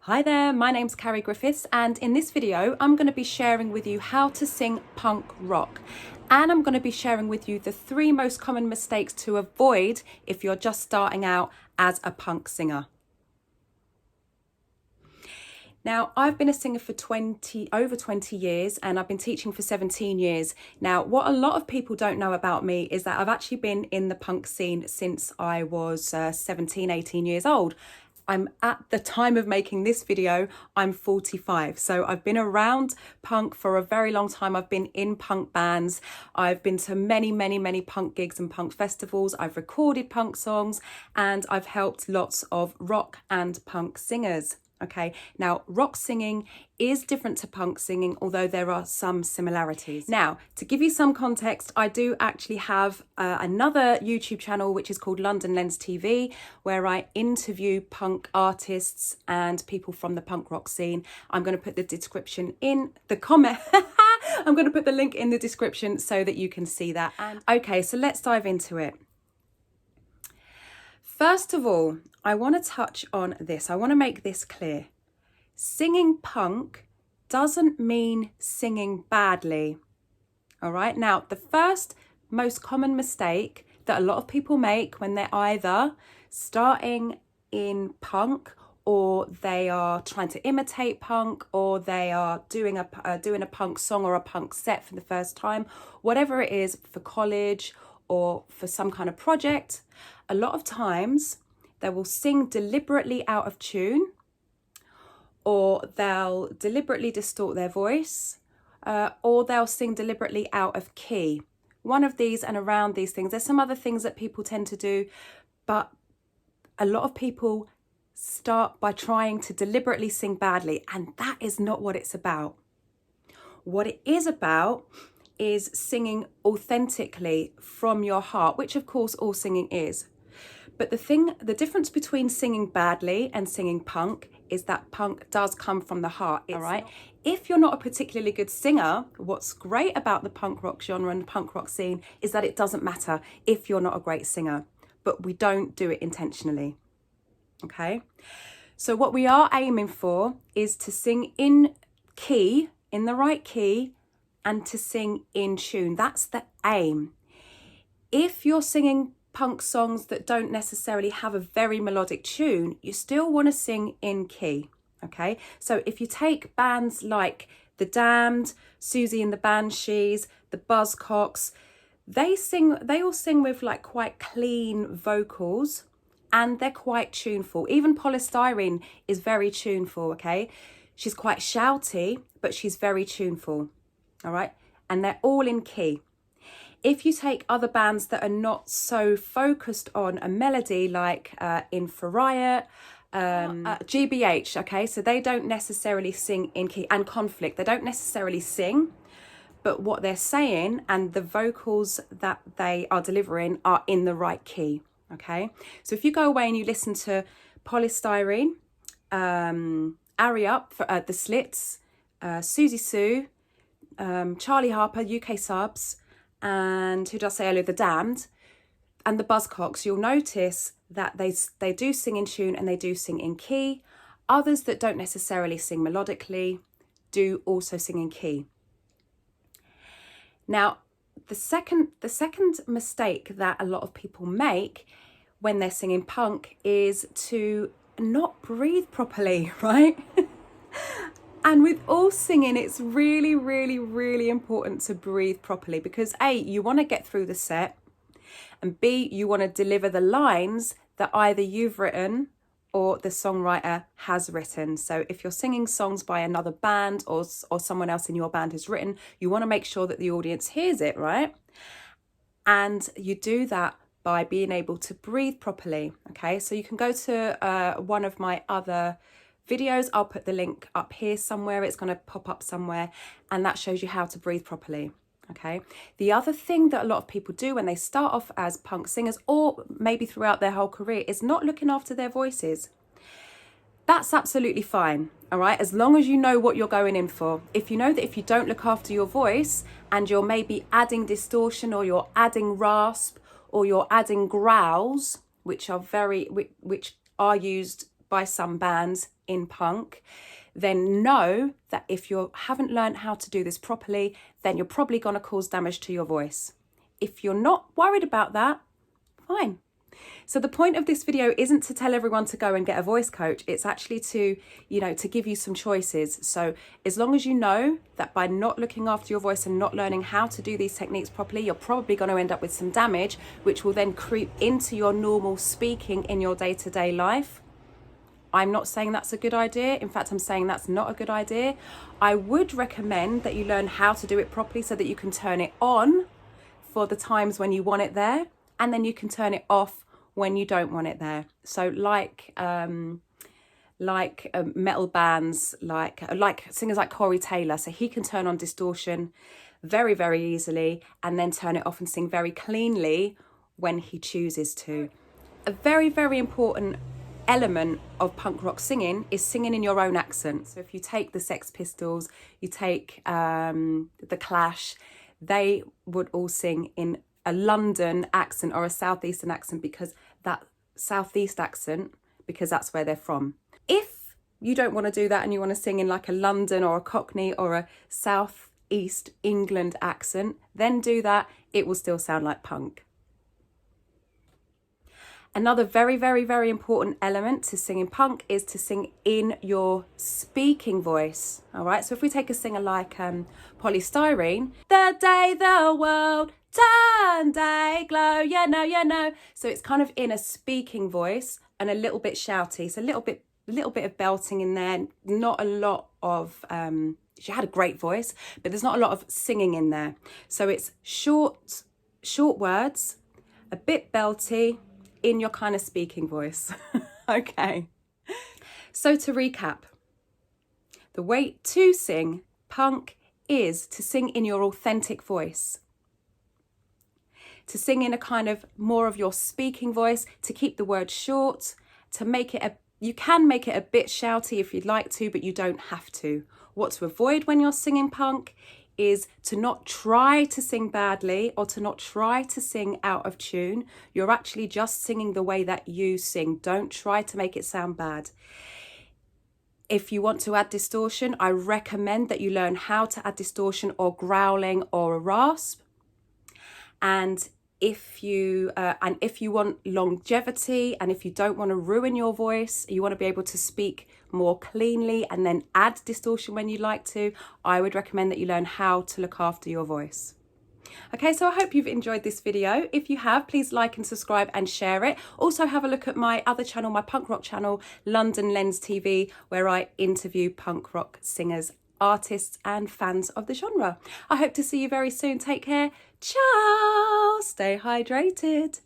Hi there, my name's Carrie Griffiths, and in this video I'm going to be sharing with you how to sing punk rock, and I'm going to be sharing with you the 3 most common mistakes to avoid if you're just starting out as a punk singer. Now, I've been a singer for over 20 years, and I've been teaching for 17 years. Now, what a lot of people don't know about me is that I've actually been in the punk scene since I was 17, 18 years old. I'm at the time of making this video, I'm 45. So I've been around punk for a very long time. I've been in punk bands. I've been to many punk gigs and punk festivals. I've recorded punk songs, and I've helped lots of rock and punk singers. Okay, now rock singing is different to punk singing, although there are some similarities. Now, to give you some context, I do actually have another YouTube channel which is called London Lens TV, where I interview punk artists and people from the punk rock scene. I'm going to put the description in the comment. I'm going to put the link in the description so that you can see that. Okay, so let's dive into it. First of all, I want to touch on this. I want to make this clear. Singing punk doesn't mean singing badly. All right. Now, the first most common mistake that a lot of people make when they're either starting in punk, or they are trying to imitate punk, or they are doing a punk song or a punk set for the first time, whatever it is, for college or for some kind of project, a lot of times they will sing deliberately out of tune, or they'll deliberately distort their voice, or they'll sing deliberately out of key. One of these and around these things. There's some other things that people tend to do, but a lot of people start by trying to deliberately sing badly, and that is not what it's about. What it is about is singing authentically from your heart, which of course all singing is. But the difference between singing badly and singing punk is that punk does come from the heart, all right? If you're not a particularly good singer, what's great about the punk rock genre and the punk rock scene is that it doesn't matter if you're not a great singer, but we don't do it intentionally, okay? So what we are aiming for is to sing in key, in the right key, and to sing in tune. That's the aim. If you're singing punk songs that don't necessarily have a very melodic tune, you still want to sing in key, okay? So if you take bands like The Damned, Susie and the Banshees, the Buzzcocks, they all sing with like quite clean vocals, and they're quite tuneful. Even Polystyrene is very tuneful, okay? She's quite shouty, but she's very tuneful. All right, and they're all in key. If you take other bands that are not so focused on a melody, like Infrared, GBH, okay, so they don't necessarily sing in key, and Conflict, they don't necessarily sing, but what they're saying and the vocals that they are delivering are in the right key, okay? So if you go away and you listen to Polystyrene, Ari Up, for The Slits, Susie Sue, Charlie Harper, UK Subs, and who does say earlier, The Damned, and the Buzzcocks, you'll notice that they do sing in tune and they do sing in key. Others that don't necessarily sing melodically do also sing in key. Now, the second mistake that a lot of people make when they're singing punk is to not breathe properly, right? And with all singing, it's really important to breathe properly, because A, you want to get through the set, and B, you want to deliver the lines that either you've written or the songwriter has written. So if you're singing songs by another band or someone else in your band has written, you want to make sure that the audience hears it, right? And you do that by being able to breathe properly, okay? So you can go to one of my other videos. I'll put the link up here somewhere. It's going to pop up somewhere, and that shows you how to breathe properly, okay? The other thing that a lot of people do when they start off as punk singers, or maybe throughout their whole career, is not looking after their voices. That's absolutely fine, all right, as long as you know what you're going in for. If you know that if you don't look after your voice and you're maybe adding distortion, or you're adding rasp, or you're adding growls, which are used by some bands in punk, then know that if you haven't learned how to do this properly, then you're probably going to cause damage to your voice. If you're not worried about that, fine. So the point of this video isn't to tell everyone to go and get a voice coach. It's actually to, to give you some choices. So as long as you know that by not looking after your voice and not learning how to do these techniques properly, you're probably going to end up with some damage, which will then creep into your normal speaking in your day-to-day life. I'm not saying that's a good idea. In fact, I'm saying that's not a good idea. I would recommend that you learn how to do it properly so that you can turn it on for the times when you want it there, and then you can turn it off when you don't want it there. So like metal bands, like singers like Corey Taylor, so he can turn on distortion very, very easily and then turn it off and sing very cleanly when he chooses to. A very, very important element of punk rock singing is singing in your own accent. So if you take the Sex Pistols, you take the Clash, they would all sing in a London accent or a southeastern accent, because that's where they're from. If you don't want to do that and you want to sing in like a London or a Cockney or a southeast England accent, then do that. It will still sound like punk. Another very, very, very important element to singing punk is to sing in your speaking voice. All right. So if we take a singer like Polystyrene, the day the world turned day glow, you know. So it's kind of in a speaking voice and a little bit shouty. So a little bit of belting in there. Not a lot of. She had a great voice, but there's not a lot of singing in there. So it's short words, a bit belty, in your kind of speaking voice. Okay. So to recap, the way to sing punk is to sing in your authentic voice. To sing in a kind of more of your speaking voice, to keep the words short, to make it you can make it a bit shouty if you'd like to, but you don't have to. What to avoid when you're singing punk is to not try to sing badly or to not try to sing out of tune. You're actually just singing the way that you sing. Don't try to make it sound bad. If you want to add distortion, I recommend that you learn how to add distortion or growling or a rasp. And if you want longevity, and if you don't want to ruin your voice, you want to be able to speak more cleanly and then add distortion when you like to, I would recommend that you learn how to look after your voice. Okay, so I hope you've enjoyed this video. If you have, please like and subscribe and share it. Also have a look at my other channel, my punk rock channel, London Lens TV, where I interview punk rock singers, artists and fans of the genre. I hope to see you very soon. Take care. Ciao. Stay hydrated.